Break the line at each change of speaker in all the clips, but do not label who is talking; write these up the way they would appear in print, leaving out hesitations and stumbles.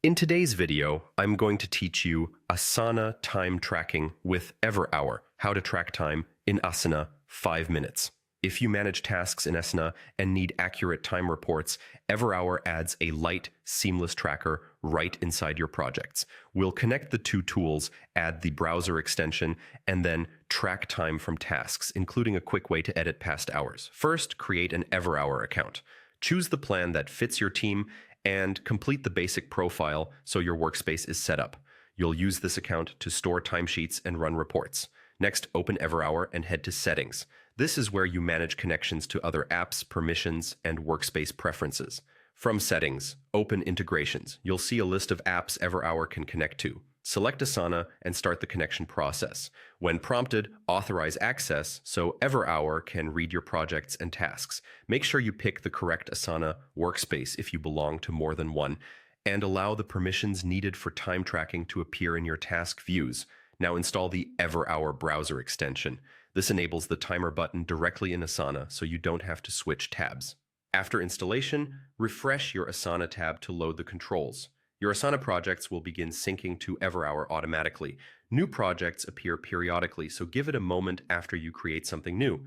In today's video, I'm going to teach you Asana time tracking with Everhour, how to track time in Asana 5 minutes. If you manage tasks in Asana and need accurate time reports, Everhour adds a light, seamless tracker right inside your projects. We'll connect the two tools, add the browser extension, and then track time from tasks, including a quick way to edit past hours. First, create an Everhour account. Choose the plan that fits your team and complete the basic profile so your workspace is set up. You'll use this account to store timesheets and run reports. Next, open Everhour and head to Settings. This is where you manage connections to other apps, permissions, and workspace preferences. From Settings, open Integrations. You'll see a list of apps Everhour can connect to. Select Asana and start the connection process. When prompted, authorize access so Everhour can read your projects and tasks. Make sure you pick the correct Asana workspace if you belong to more than one, and allow the permissions needed for time tracking to appear in your task views. Now install the Everhour browser extension. This enables the timer button directly in Asana so you don't have to switch tabs. After installation, refresh your Asana tab to load the controls. Your Asana projects will begin syncing to Everhour automatically. New projects appear periodically, so give it a moment after you create something new.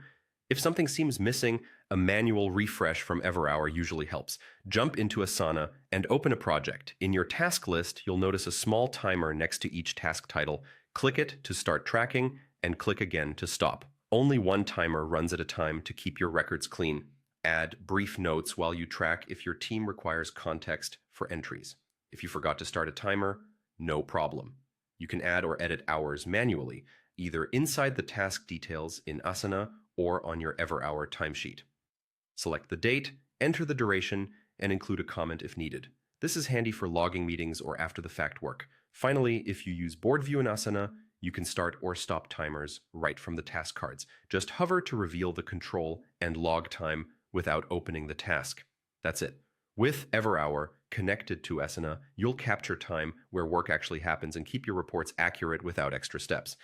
If something seems missing, a manual refresh from Everhour usually helps. Jump into Asana and open a project. In your task list, you'll notice a small timer next to each task title. Click it to start tracking, and click again to stop. Only one timer runs at a time to keep your records clean. Add brief notes while you track if your team requires context for entries. If you forgot to start a timer, no problem. You can add or edit hours manually, either inside the task details in Asana or on your Everhour timesheet. Select the date, enter the duration, and include a comment if needed. This is handy for logging meetings or after-the-fact work. Finally, if you use Board View in Asana, you can start or stop timers right from the task cards. Just hover to reveal the control and log time without opening the task. That's it. With Everhour connected to Asana, you'll capture time where work actually happens and keep your reports accurate without extra steps.